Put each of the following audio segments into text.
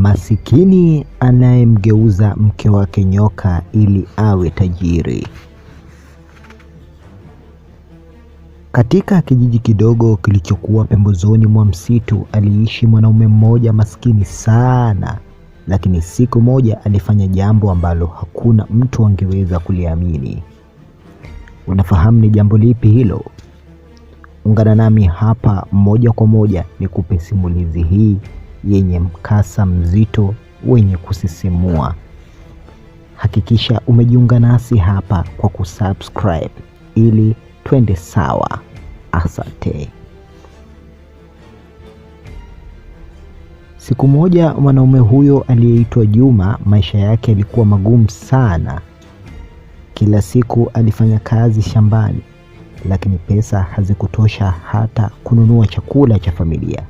Masikini anayemgeuza mke wake nyoka ili awe tajiri. Katika kijiji kidogo kilichokuwa pembezoni mwa msitu aliishi mwanaume mmoja maskini sana, lakini siku moja alifanya jambo ambalo hakuna mtu angeweza kuliamini. Unafahamu ni jambo lipi hilo? Ungana nami hapa moja kwa moja nikupe simulizi hii yenye mkasa mzito wenye kusisimua. Hakikisha umejiunga nasi hapa kwa kusubscribe ili twende sawa. Asante. Siku moja mwanaume huyo aliyeitwa Juma, maisha yake yalikuwa magumu sana. Kila siku alifanya kazi shambani, lakini pesa hazikutosha hata kununua chakula cha familia.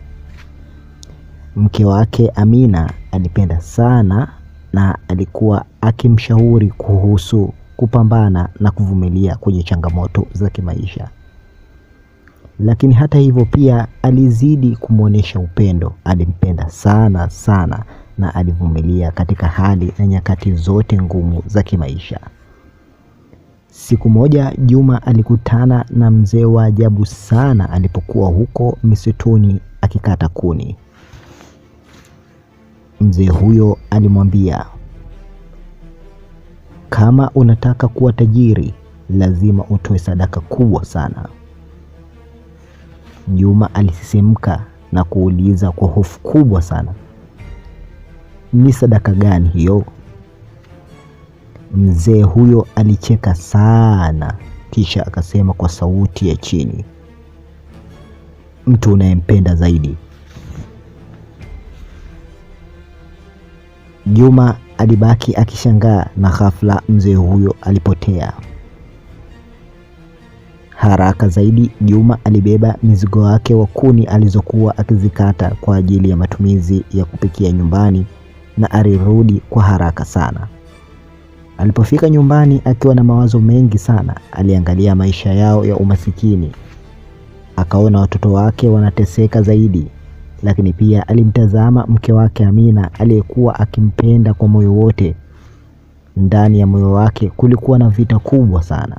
Mke wake Amina alipenda sana na alikuwa akimshauri kuhusu kupambana na kuvumilia kwenye changamoto za kimaisha. Lakini hata hivyo pia alizidi kumwonyesha upendo. Alimpenda sana sana na alivumilia katika hali na nyakati zote ngumu za kimaisha. Siku moja Juma alikutana na mzee wa ajabu sana alipokuwa huko misituni akikata kuni. Mzee huyo alimwambia, kama unataka kuwa tajiri lazima utoe sadaka kubwa sana. Juma alisisimka na kuuliza kwa hofu kubwa sana, ni sadaka gani hiyo? Mzee huyo alicheka sana kisha akasema kwa sauti ya chini, mtu unayempenda zaidi. Juma alibaki akishangaa na ghafla mzee huyo alipotea. Haraka zaidi Juma alibeba mizigo wake wa kuni alizokuwa akizikata kwa ajili ya matumizi ya kupikia nyumbani na alirudi kwa haraka sana. Alipofika nyumbani akiwa na mawazo mengi sana, aliangalia maisha yao ya umasikini. Akaona watoto wake wanateseka zaidi, lakini pia alimtazama mke wake Amina aliyekuwa akimpenda kwa moyo wote. Ndani ya moyo wake kulikuwa na vita kubwa sana.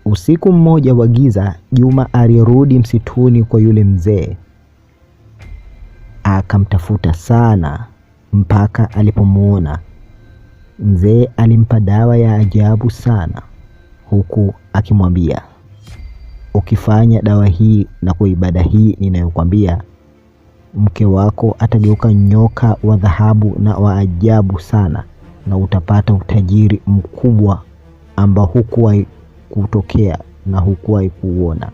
Usiku mmoja wa giza, Juma alirudi msituni kwa yule mzee. Akamtafuta sana mpaka alipomuona. Mzee alimpa dawa ya ajabu sana, huku akimwambia, ukifanya dawa hii na kwa ibada hii ninayokuambia, mke wako atageuka nyoka wa dhahabu na wa ajabu sana, na utapata utajiri mkubwa ambao hukuwahi kutokea na hukuwahi kuona.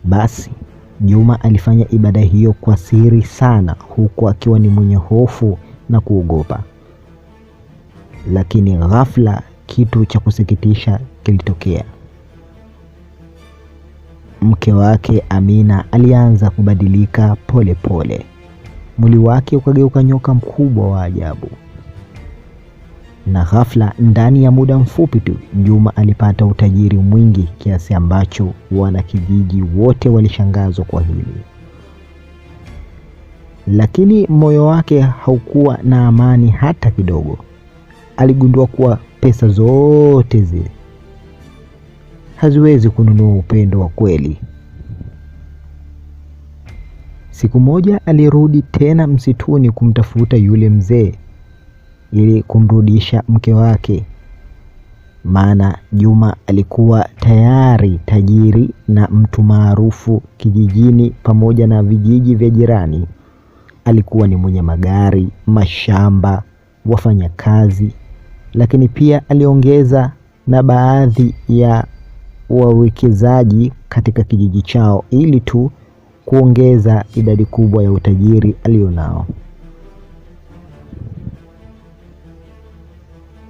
Basi Juma alifanya ibada hiyo kwa siri sana, huku akiwa ni mwenye hofu na kuogopa. Lakini ghafla kitu cha kusikitisha kilitokea. Mke wake Amina alianza kubadilika pole pole. Mwili wake ukageuka nyoka mkubwa wa ajabu. Na ghafla ndani ya muda mfupi tu Juma alipata utajiri mwingi kiasi ambacho wanakijiji wote walishangazwa kwa hili. Lakini moyo wake haukuwa na amani hata kidogo. Aligundua kuwa pesa zote zile haziwezi kununua upendo wa kweli. Siku moja alirudi tena msituni kumtafuta yule mzee ili kumrudisha mke wake, maana Juma alikuwa tayari tajiri na mtu maarufu kijijini pamoja na vijiji vya jirani. Alikuwa ni mwenye magari, mashamba, wafanyakazi, lakini pia aliongeza na baadhi ya wawekezaji katika kijiji chao ili tu kuongeza idadi kubwa ya utajiri alionao.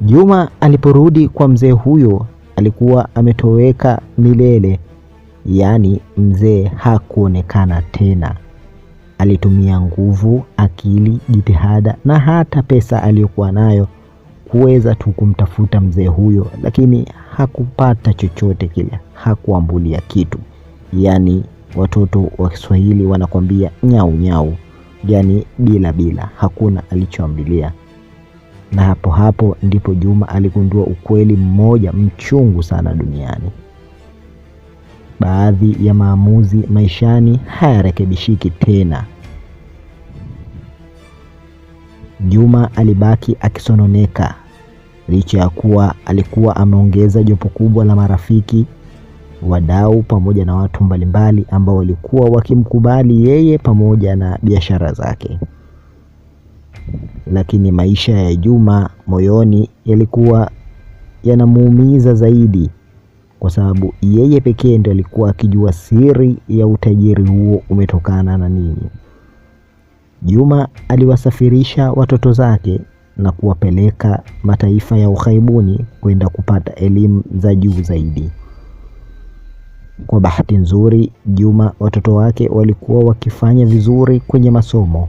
Juma aliporudi kwa mzee huyo alikuwa ametoweka milele, yaani mzee hakuonekana tena. Alitumia nguvu, akili, jitihada na hata pesa aliyokuwa nayo kuweza tu kumtafuta mzee huyo, lakini hakupata chochote kile, hakuambulia kitu. Yaani Watoto wa Kiswahili wanakwambia nyau nyau, yani bila bila, hakuna alichoambilia. Na hapo hapo ndipo Juma aligundua ukweli mmoja mchungu sana duniani. Baadhi ya maamuzi maishani hayarekebishiki tena. Juma alibaki akisononeka licha ya kuwa alikuwa ameongeza jopo kubwa la marafiki, wadau pamoja na watu mbalimbali ambao walikuwa wakimkubali yeye pamoja na biashara zake. Lakini maisha ya Juma moyoni yalikuwa yanamuumiza zaidi, kwa sababu yeye pekee ndiye alikuwa akijua siri ya utajiri huo umetokana na nini. Juma aliwasafirisha watoto zake na kuwapeleka mataifa ya ughaibuni kwenda kupata elimu za juu zaidi. Kwa bahati nzuri, Juma watoto wake walikuwa wakifanya vizuri kwenye masomo,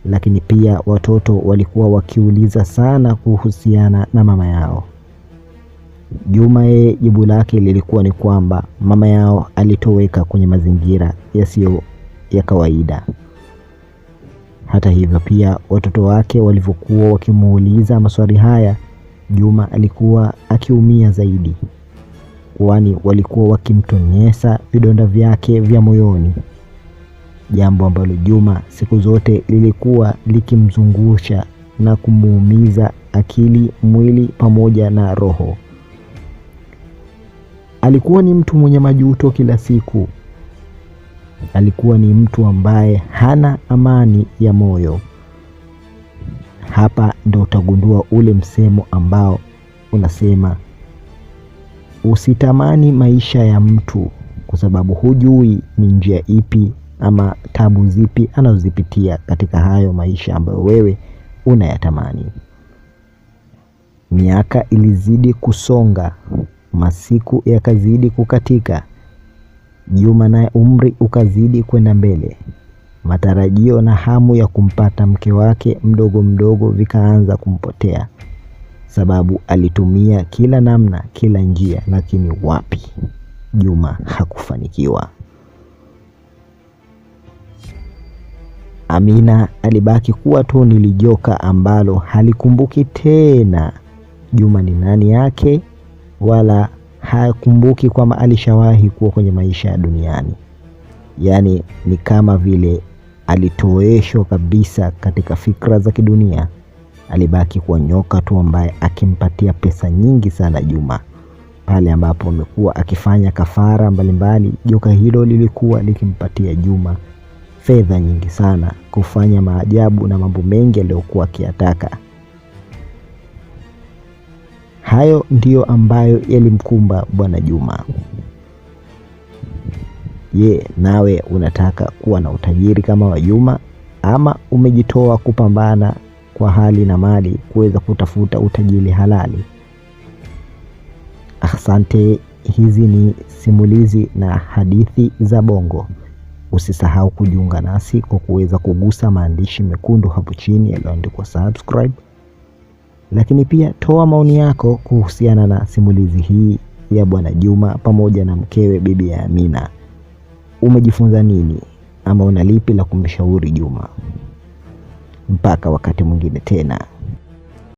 lakini pia watoto walikuwa wakiuliza sana kuhusiana na mama yao. Juma yeye jibu lake lilikuwa ni kwamba mama yao alitoweka kwenye mazingira yasiyo ya kawaida. Hata hivyo pia watoto wake walivyokuwa wakimuuliza maswali haya, Juma alikuwa akiumia zaidi, kwani walikuwa wakimtonyesa vidonda vyake vya moyoni, jambo ambalo Juma siku zote lilikuwa likimzungusha na kumuumiza akili, mwili pamoja na roho. Alikuwa ni mtu mwenye majuto kila siku. Alikuwa ni mtu ambaye hana amani ya moyo. Hapa ndo utagundua ule msemo ambao unasema usitamani maisha ya mtu, kwa sababu hujui ni njia ipi ama tabu zipi anazozipitia katika hayo maisha ambayo wewe unayatamani. Miaka ilizidi kusonga, masiku yakazidi kukatika. Juma naye umri ukazidi kwenda mbele. Matarajio na hamu ya kumpata mke wake mdogo mdogo vikaanza kumpotea, sababu alitumia kila namna, kila njia, lakini wapi, Juma hakufanikiwa. Amina alibaki kuwa tu ni lijoka ambalo halikumbuki tena Juma ni nani yake, wala hakumbuki kwamba alishawahi kuwa kwenye maisha ya duniani. Yaani ni kama vile alitoeshwa kabisa katika fikra za kidunia. Alibaki kuwa nyoka tu ambaye akimpatia pesa nyingi sana Juma. Pale ambapo amekuwa akifanya kafara mbalimbali, joka hilo lilikuwa likimpatia Juma fedha nyingi sana kufanya maajabu na mambo mengi aliyokuwa akiyataka. Hayo ndiyo ambayo yalimkumba Bwana Juma. Je, nawe unataka kuwa na utajiri kama wa Juma, ama umejitoa kupambana kwa hali na mali kuweza kutafuta utajiri halali? Asante, hizi ni simulizi na hadithi za Bongo. Usisahau kujiunga nasi kwa kuweza kugusa maandishi mekundu hapo chini yaliyoandikwa subscribe. Lakini pia toa maoni yako kuhusiana na simulizi hii ya Bwana Juma pamoja na mkewe Bibi Amina. Umejifunza nini, ama una lipi la kumshauri Juma? Mpaka wakati mwingine tena.